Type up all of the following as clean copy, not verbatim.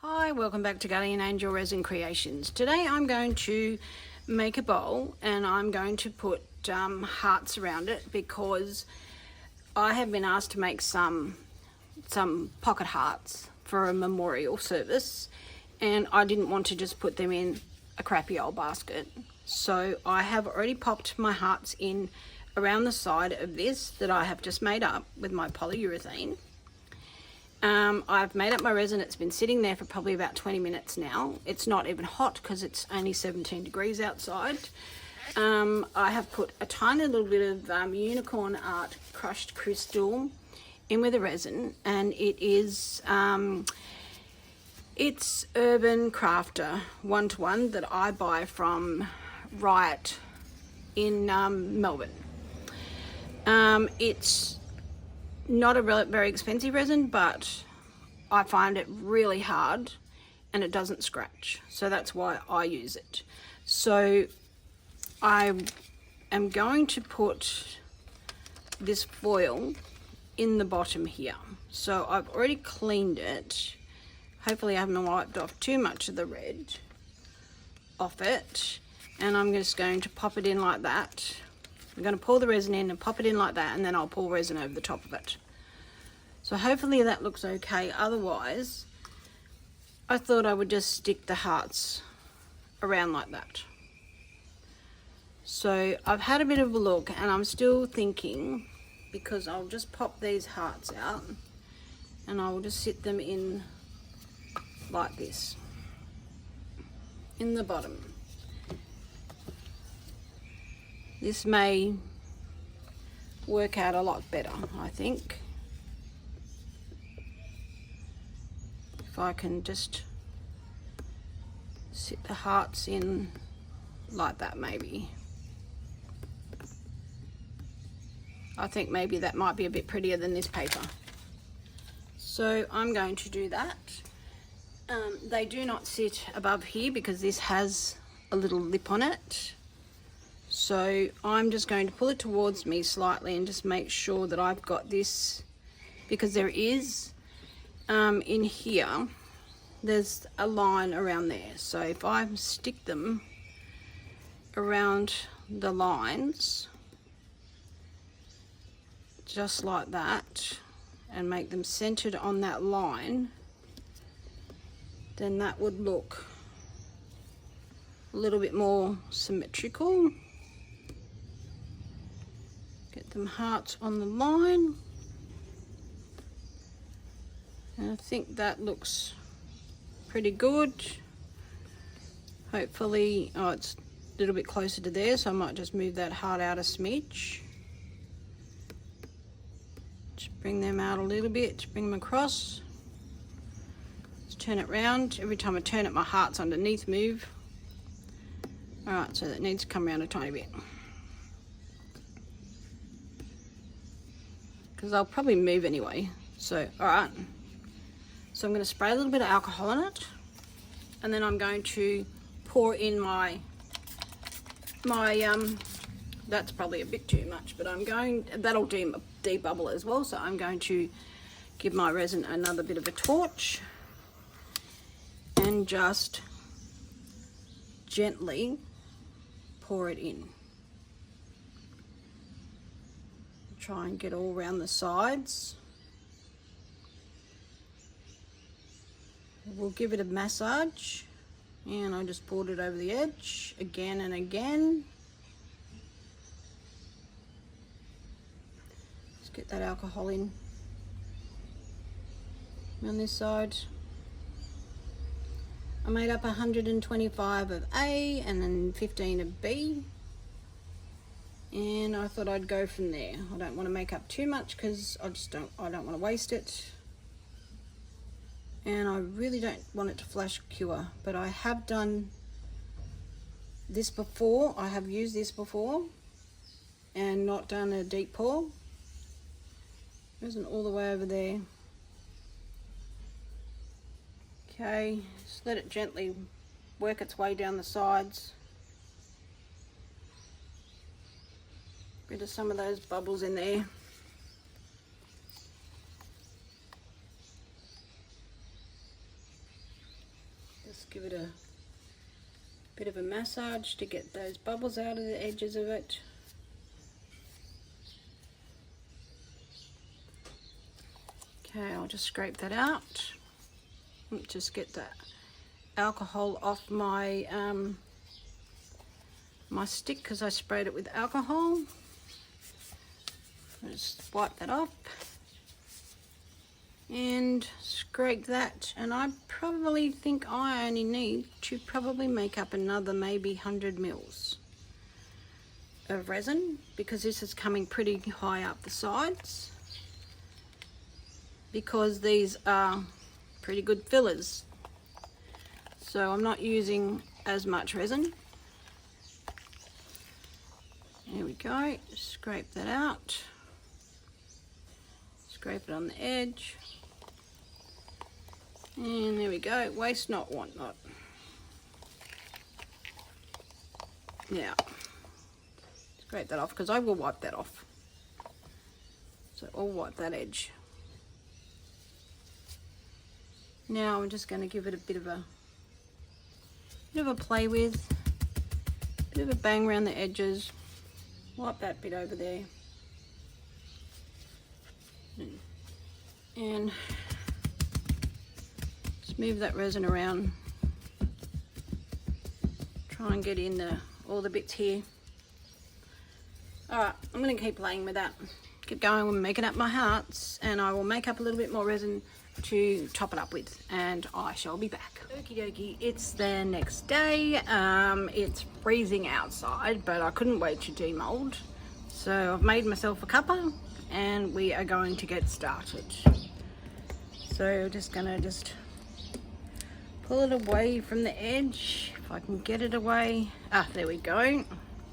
Hi, welcome back to Guardian Angel Resin Creations. Today I'm going to make a bowl and I'm going to put hearts around it because I have been asked to make some pocket hearts for a memorial service and I didn't want to just put them in a crappy old basket. So I have already popped my hearts in around the side of this that I have just made up with my polyurethane. I've made up my resin. It's been sitting there for probably about 20 minutes now. It's not even hot because it's only 17 degrees outside. I have put a tiny little bit of unicorn art crushed crystal in with the resin, and it is it's Urban Crafter 1-to-1 that I buy from Riot in Melbourne. It's not a very expensive resin, but I find it really hard and it doesn't scratch, so that's why I use it. So I am going to put this foil in the bottom here. So I've already cleaned it. Hopefully I haven't wiped off too much of the red off it, and I'm just going to pop it in like that. I'm going to pour the resin in and pop it in like that, and then I'll pour resin over the top of it. So hopefully that looks okay. Otherwise, I thought I would just stick the hearts around like that. So I've had a bit of a look and I'm still thinking, because I'll just pop these hearts out and I will just sit them in like this in the bottom. This may work out a lot better, I think. If I can just sit the hearts in like that, maybe. I think maybe that might be a bit prettier than this paper. So I'm going to do that. They do not sit above here because this has a little lip on it. So I'm just going to pull it towards me slightly and just make sure that I've got this, because there is in here there's a line around there. So if I stick them around the lines just like that and make them centered on that line, then that would look a little bit more symmetrical. Get them hearts on the line, and I think that looks pretty good. Hopefully, oh, it's a little bit closer to there, so I might just move that heart out a smidge. Just bring them out a little bit, bring them across. Let's turn it round. Every time I turn it, my heart's underneath move. Alright, so that needs to come around a tiny bit, because I'll probably move anyway. So, alright. So I'm going to spray a little bit of alcohol on it, and then I'm going to pour in my that's probably a bit too much, but that'll debubble as well. So I'm going to give my resin another bit of a torch and just gently pour it in. Try and get all around the sides. We'll give it a massage, and I just poured it over the edge again and again. Let's get that alcohol in on this side. I made up 125 of A and then 15 of B, and I thought I'd go from there. I don't want to make up too much because I don't want to waste it. And I really don't want it to flash cure, but I have done this before. I have used this before and not done a deep pour. It isn't all the way over there. Okay, just let it gently work its way down the sides. Rid of some of those bubbles in there. give it a bit of a massage to get those bubbles out of the edges of it. Okay, I'll just scrape that out. Just get that alcohol off my my stick because I sprayed it with alcohol. Just wipe that off and scrape that, and I probably think I only need to probably make up another maybe 100 mils of resin, because this is coming pretty high up the sides, because these are pretty good fillers, so I'm not using as much resin. There we go, scrape that out, scrape it on the edge, and there we go, waste not, want not. Now, scrape that off because I will wipe that off. So I'll wipe that edge. Now I'm just going to give it a bit of a play with, a bit of a bang around the edges, wipe that bit over there, and just move that resin around. Try and get in all the bits here. Alright, I'm going to keep playing with that. Keep going, I'm making up my hearts, and I will make up a little bit more resin to top it up with, and I shall be back. Okie dokie, it's the next day. It's freezing outside, but I couldn't wait to demold. So I've made myself a cuppa, and we are going to get started. So just gonna pull it away from the edge, if I can get it away. Ah, there we go.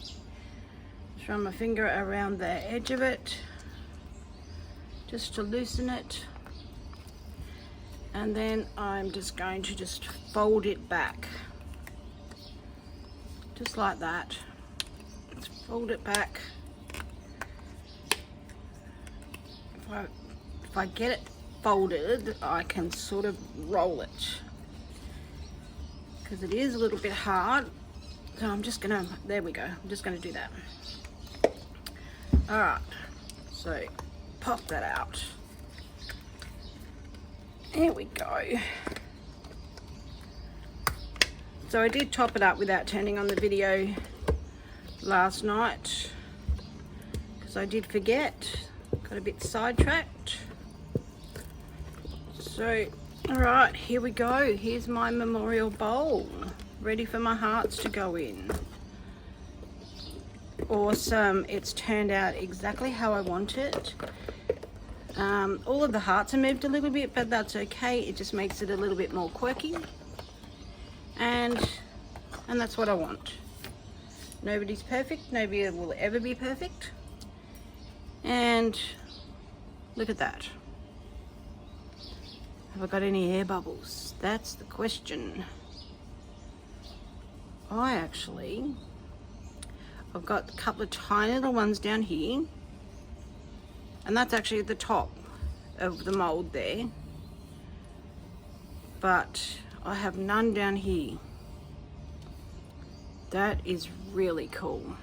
Just run my finger around the edge of it, just to loosen it. And then I'm just going to fold it back. Just like that. Just fold it back. If I get it folded, I can sort of roll it, because it is a little bit hard. So I'm just gonna, there we go, I'm just gonna do that. Alright, so pop that out. There we go. So I did top it up without turning on the video last night, because I did forget, got a bit sidetracked. So, alright, here we go. Here's my memorial bowl, ready for my hearts to go in. Awesome, it's turned out exactly how I want it. All of the hearts are moved a little bit, but that's okay. It just makes it a little bit more quirky, and that's what I want. Nobody's perfect. Nobody will ever be perfect. And look at that. Have I got any air bubbles? That's the question. I've got a couple of tiny little ones down here, and that's actually at the top of the mold there, but I have none down here. That is really cool.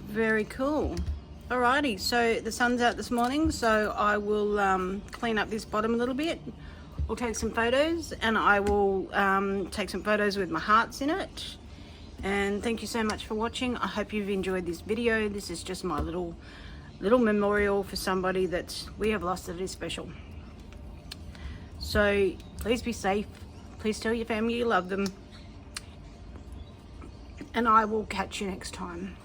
Very cool. Alrighty, so the sun's out this morning, so I will clean up this bottom a little bit. We'll take some photos, and I will take some photos with my hearts in it. And thank you so much for watching. I hope you've enjoyed this video. This is just my little memorial for somebody that we have lost that is special. So please be safe. Please tell your family you love them. And I will catch you next time.